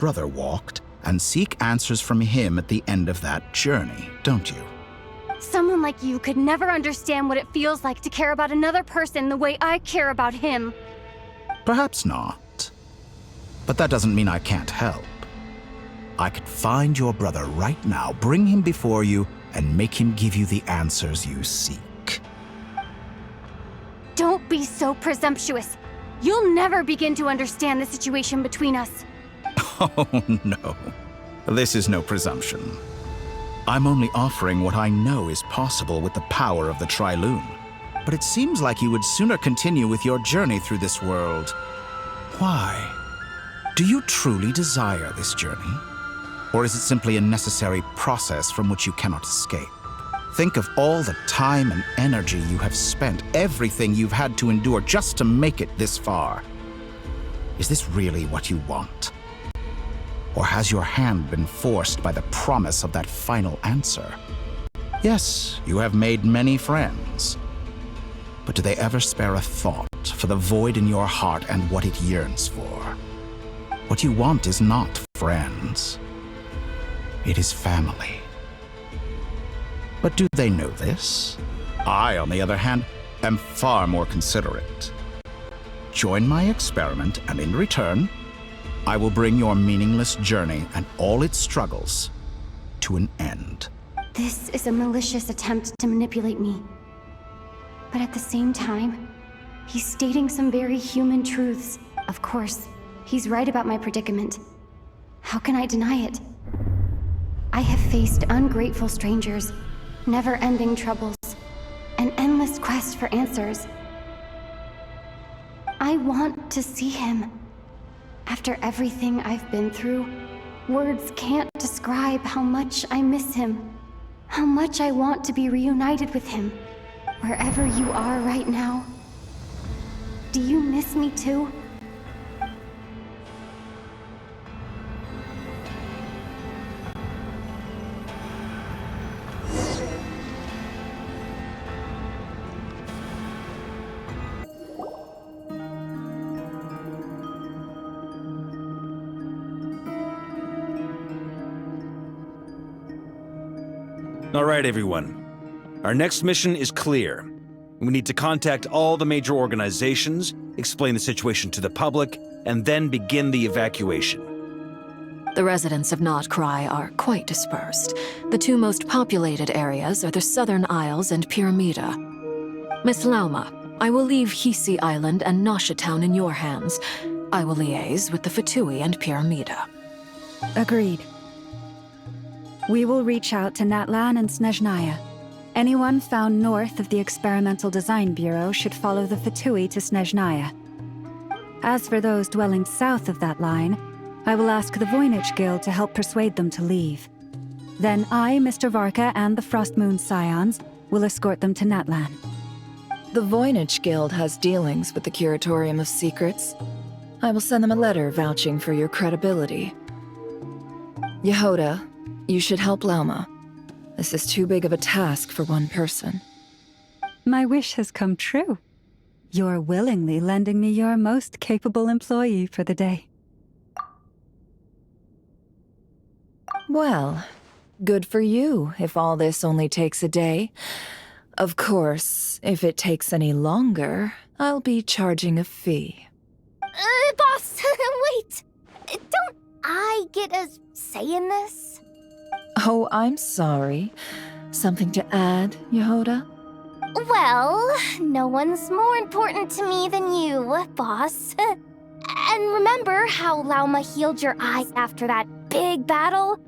brother walked and seek answers from him at the end of that journey, don't you? Someone like you could never understand what it feels like to care about another person the way I care about him. Perhaps not. But that doesn't mean I can't help. I could find your brother right now, bring him before you, and make him give you the answers you seek. Don't be so presumptuous. You'll never begin to understand the situation between us. Oh, no. This is no presumption. I'm only offering what I know is possible with the power of the Tri-Lune. But it seems like you would sooner continue with your journey through this world. Why? Do you truly desire this journey? Or is it simply a necessary process from which you cannot escape? Think of all the time and energy you have spent, everything you've had to endure just to make it this far. Is this really what you want? Or has your hand been forced by the promise of that final answer? Yes, you have made many friends. But do they ever spare a thought for the void in your heart and what it yearns for? What you want is not friends. It is family. But do they know this? I, on the other hand, am far more considerate. Join my experiment, and in return, I will bring your meaningless journey and all its struggles to an end. This is a malicious attempt to manipulate me. But at the same time, he's stating some very human truths. Of course, he's right about my predicament. How can I deny it? I have faced ungrateful strangers, never-ending troubles, an endless quest for answers. I want to see him. After everything I've been through, words can't describe how much I miss him, how much I want to be reunited with him. Wherever you are right now, do you miss me too? All right, everyone. Our next mission is clear. We need to contact all the major organizations, explain the situation to the public, and then begin the evacuation. The residents of Nod-Krai are quite dispersed. The two most populated areas are the Southern Isles and Pyramida. Miss Lauma, I will leave Hisi Island and Nasha Town in your hands. I will liaise with the Fatui and Pyramida. Agreed. We will reach out to Natlan and Snezhnaya. Anyone found north of the Experimental Design Bureau should follow the Fatui to Snezhnaya. As for those dwelling south of that line, I will ask the Voynich Guild to help persuade them to leave. Then I, Mr. Varka, and the Frostmoon Scions will escort them to Natlan. The Voynich Guild has dealings with the Curatorium of Secrets. I will send them a letter vouching for your credibility. Yehoda, you should help Lauma. This is too big of a task for one person. My wish has come true. You're willingly lending me your most capable employee for the day. Well, good for you if all this only takes a day. Of course, if it takes any longer, I'll be charging a fee. Boss, wait! Don't I get a say in this? Oh, I'm sorry. Something to add, Yehoda? Well, no one's more important to me than you, boss. And remember how Lauma healed your eye after that big battle?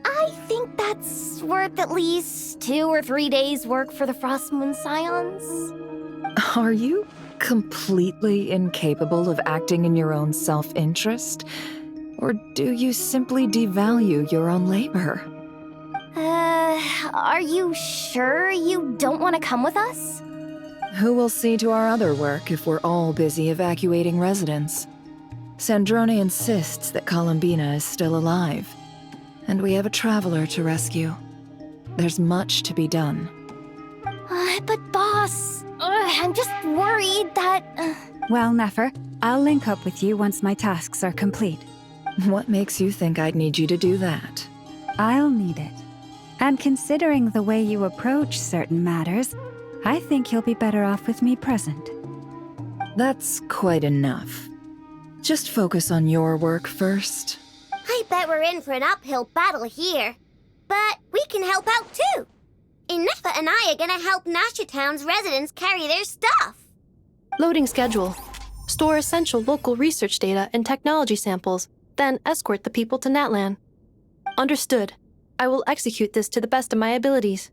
I think that's worth at least 2 or 3 days' work for the Frostmoon Scions. Are you completely incapable of acting in your own self-interest? Or do you simply devalue your own labor? Are you sure you don't want to come with us? Who will see to our other work if we're all busy evacuating residents? Sandrone insists that Columbina is still alive, and we have a traveler to rescue. There's much to be done. But boss, I'm just worried that... Well, Nefer, I'll link up with you once my tasks are complete. What makes you think I'd need you to do that? I'll need it. And considering the way you approach certain matters, I think you'll be better off with me present. That's quite enough. Just focus on your work first. I bet we're in for an uphill battle here. But we can help out too. Ineffa and I are gonna help Nasha Town's residents carry their stuff. Loading schedule. Store essential local research data and technology samples, then escort the people to Natlan. Understood. I will execute this to the best of my abilities.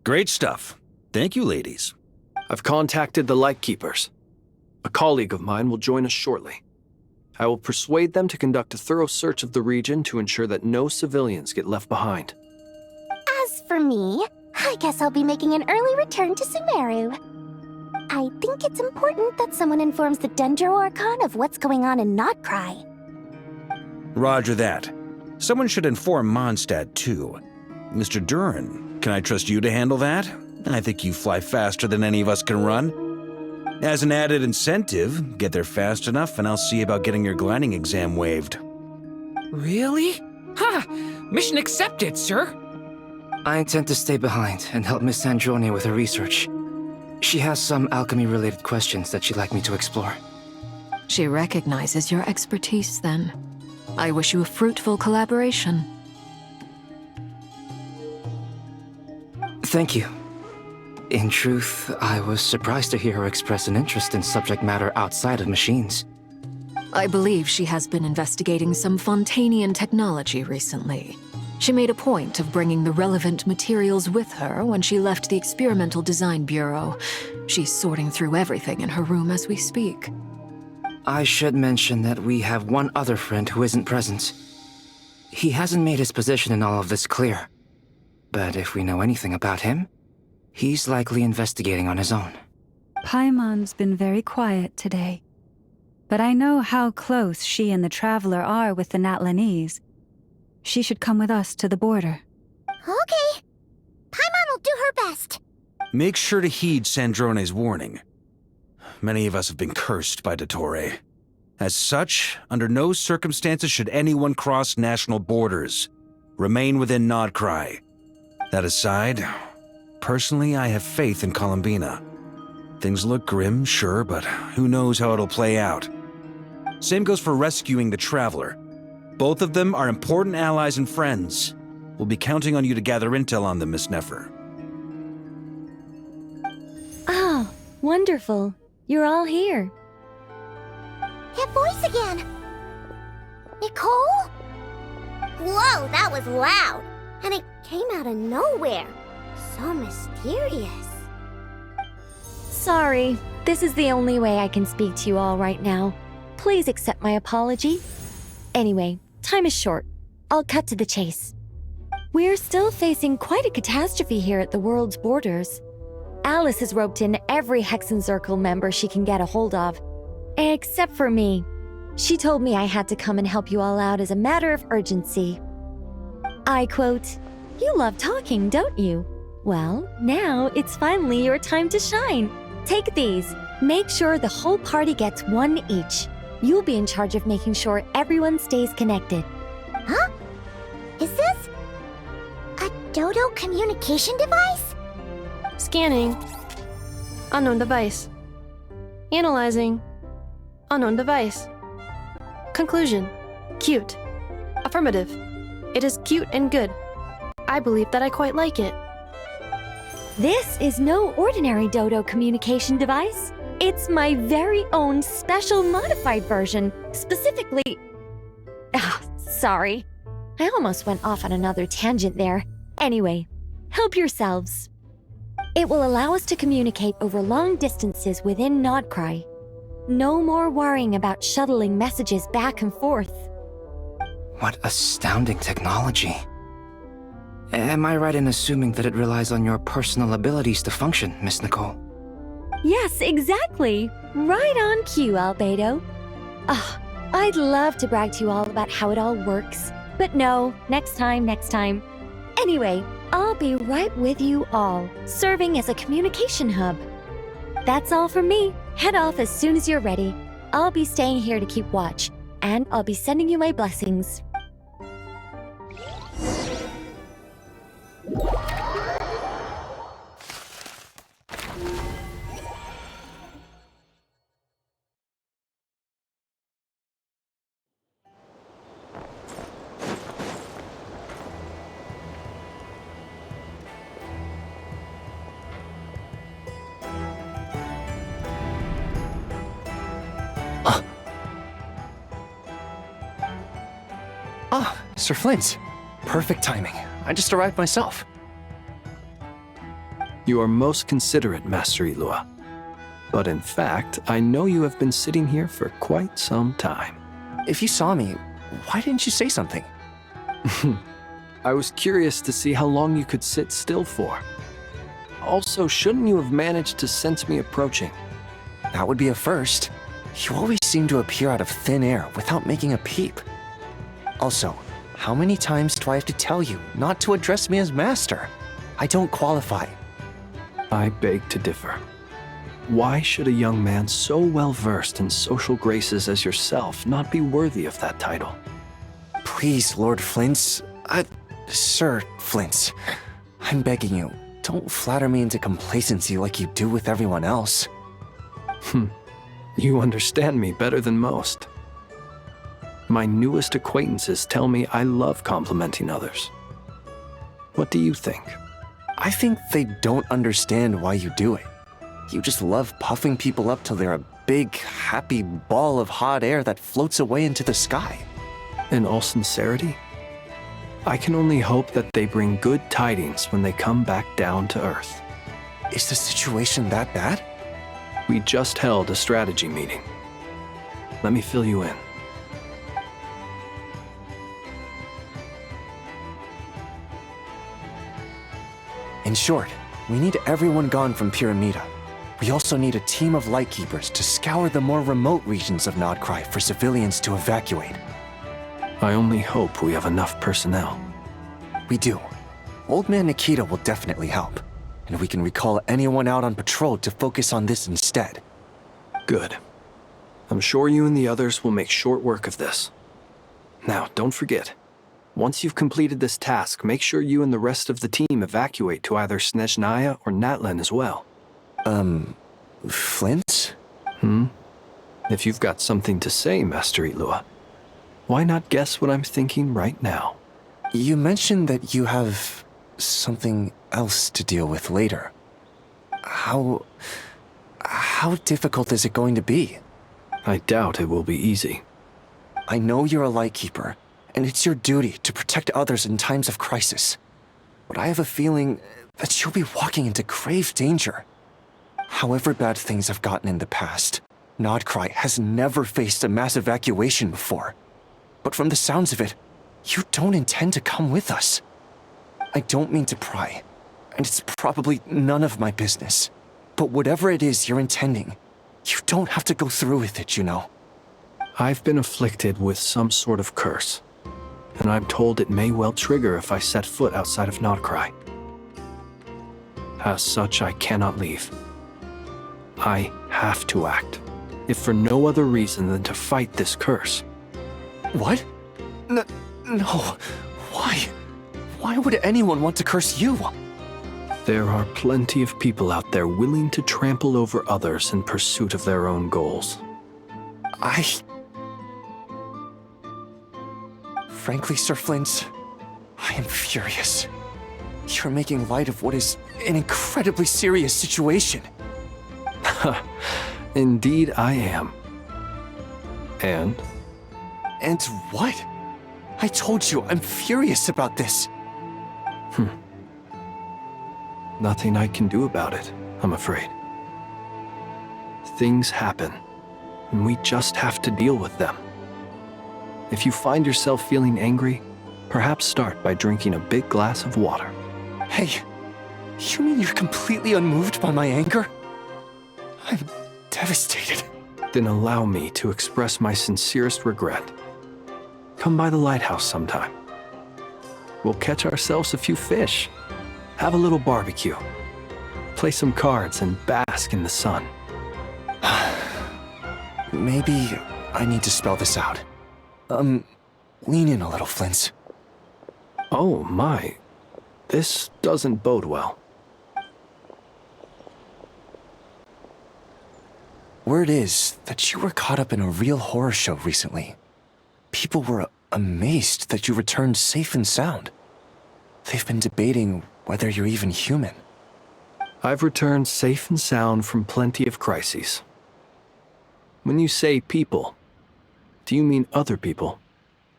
Great stuff. Thank you, ladies. I've contacted the Lightkeepers. A colleague of mine will join us shortly. I will persuade them to conduct a thorough search of the region to ensure that no civilians get left behind. As for me, I guess I'll be making an early return to Sumeru. I think it's important that someone informs the Dendro Archon of what's going on in Nod-Krai. Roger that. Someone should inform Mondstadt, too. Mr. Duran, can I trust you to handle that? I think you fly faster than any of us can run. As an added incentive, get there fast enough and I'll see about getting your gliding exam waived. Really? Ha! Mission accepted, sir! I intend to stay behind and help Miss Sandrone with her research. She has some alchemy-related questions that she'd like me to explore. She recognizes your expertise, then. I wish you a fruitful collaboration. Thank you. In truth, I was surprised to hear her express an interest in subject matter outside of machines. I believe she has been investigating some Fontanian technology recently. She made a point of bringing the relevant materials with her when she left the Experimental Design Bureau. She's sorting through everything in her room as we speak. I should mention that we have one other friend who isn't present. He hasn't made his position in all of this clear. But if we know anything about him, he's likely investigating on his own. Paimon's been very quiet today. But I know how close she and the Traveler are with the Natlanese. She should come with us to the border. Okay. Paimon will do her best. Make sure to heed Sandrone's warning. Many of us have been cursed by Dottore. As such, under no circumstances should anyone cross national borders. Remain within Nod-Krai. That aside, personally, I have faith in Columbina. Things look grim, sure, but who knows how it'll play out. Same goes for rescuing the Traveler. Both of them are important allies and friends. We'll be counting on you to gather intel on them, Miss Neffer. Oh, wonderful. You're all here. That voice again. Nicole? Whoa, that was loud. And it came out of nowhere. So mysterious. Sorry, this is the only way I can speak to you all right now. Please accept my apology. Anyway, time is short. I'll cut to the chase. We're still facing quite a catastrophe here at the world's borders. Alice has roped in every Hexen Circle member she can get a hold of. Except for me. She told me I had to come and help you all out as a matter of urgency. I quote, "You love talking, don't you? Well, now it's finally your time to shine. Take these. Make sure the whole party gets one each. You'll be in charge of making sure everyone stays connected." Huh? Is this a Dodo communication device? Scanning. Unknown device. Analyzing. Unknown device. Conclusion. Cute. Affirmative. It is cute and good. I believe that I quite like it. This is no ordinary Dodo communication device. It's my very own special modified version, specifically... Sorry. I almost went off on another tangent there. Anyway, help yourselves. It will allow us to communicate over long distances within Nod-Krai. No more worrying about shuttling messages back and forth. What astounding technology. Am I right in assuming that it relies on your personal abilities to function, Miss Nicole? Yes, exactly. Right on cue, Albedo. I'd love to brag to you all about how it all works. But no, next time. Anyway, I'll be right with you all, serving as a communication hub. That's all from me. Head off as soon as you're ready. I'll be staying here to keep watch. and I'll be sending you my blessings. Sir Flint. Perfect timing. I just arrived myself. You are most considerate, Master Ilua. But in fact, I know you have been sitting here for quite some time. If you saw me, why didn't you say something? I was curious to see how long you could sit still for. Also, shouldn't you have managed to sense me approaching? That would be a first. You always seem to appear out of thin air without making a peep. Also, how many times do I have to tell you not to address me as master? I don't qualify. I beg to differ. Why should a young man so well versed in social graces as yourself not be worthy of that title? Please, Lord Flint. Sir Flint. I'm begging you, don't flatter me into complacency like you do with everyone else. You understand me better than most. My newest acquaintances tell me I love complimenting others. What do you think? I think they don't understand why you do it. You just love puffing people up till they're a big, happy ball of hot air that floats away into the sky. In all sincerity, I can only hope that they bring good tidings when they come back down to Earth. Is the situation that bad? We just held a strategy meeting. Let me fill you in. In short, we need everyone gone from Pyramida. We also need a team of Lightkeepers to scour the more remote regions of Nod-Krai for civilians to evacuate. I only hope we have enough personnel. We do. Old Man Nikita will definitely help, and we can recall anyone out on patrol to focus on this instead. Good. I'm sure you and the others will make short work of this. Now, don't forget, once you've completed this task, make sure you and the rest of the team evacuate to either Snezhnaya or Natlan as well. Flint? If you've got something to say, Master Ilua, why not guess what I'm thinking right now? You mentioned that you have something else to deal with later. How difficult is it going to be? I doubt it will be easy. I know you're a Lightkeeper, and it's your duty to protect others in times of crisis. But I have a feeling that you'll be walking into grave danger. However bad things have gotten in the past, Nod-Krai has never faced a mass evacuation before. But from the sounds of it, you don't intend to come with us. I don't mean to pry, and it's probably none of my business. But whatever it is you're intending, you don't have to go through with it, you know. I've been afflicted with some sort of curse, and I'm told it may well trigger if I set foot outside of Nod-Krai. As such, I cannot leave. I have to act, if for no other reason than to fight this curse. What? No. Why? Why would anyone want to curse you? There are plenty of people out there willing to trample over others in pursuit of their own goals. Frankly, Sir Flint, I am furious. You're making light of what is an incredibly serious situation. Indeed I am. And? And what? I told you, I'm furious about this. Nothing I can do about it, I'm afraid. Things happen, and we just have to deal with them. If you find yourself feeling angry, perhaps start by drinking a big glass of water. Hey, you mean you're completely unmoved by my anger? I'm devastated. Then allow me to express my sincerest regret. Come by the lighthouse sometime. We'll catch ourselves a few fish, have a little barbecue, play some cards, and bask in the sun. Maybe I need to spell this out. Lean in a little, Flint. Oh my. This doesn't bode well. Word is that you were caught up in a real horror show recently. People were amazed that you returned safe and sound. They've been debating whether you're even human. I've returned safe and sound from plenty of crises. When you say people, do you mean other people?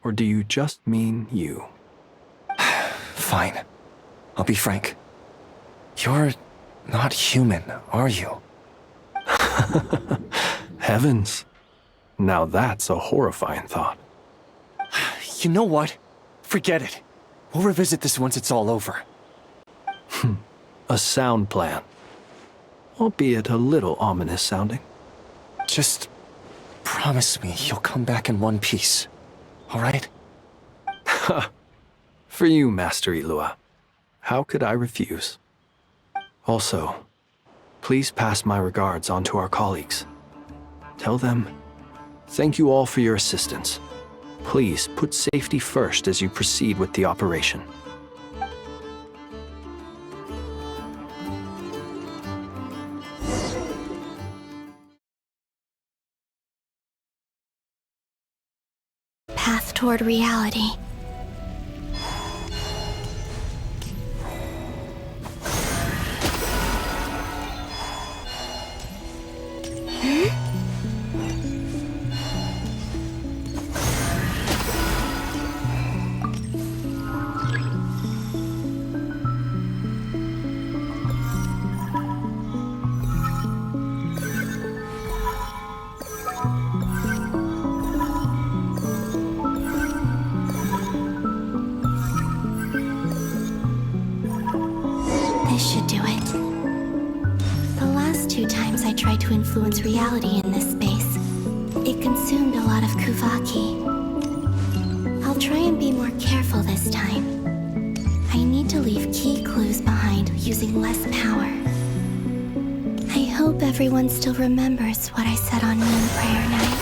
Or do you just mean you? Fine. I'll be frank. You're not human, are you? Heavens. Now that's a horrifying thought. You know what? Forget it. We'll revisit this once it's all over. A sound plan. Albeit a little ominous sounding. Just promise me you'll come back in one piece. All right? For you, Master Ilua. How could I refuse? Also, please pass my regards on to our colleagues. Tell them, thank you all for your assistance. Please put safety first as you proceed with the operation. Path toward reality. This should do it. The last 2 times I tried to influence reality in this space, it consumed a lot of Kuvaki. I'll try and be more careful this time. I need to leave key clues behind using less power. I hope everyone still remembers what I said on Moon Prayer Night.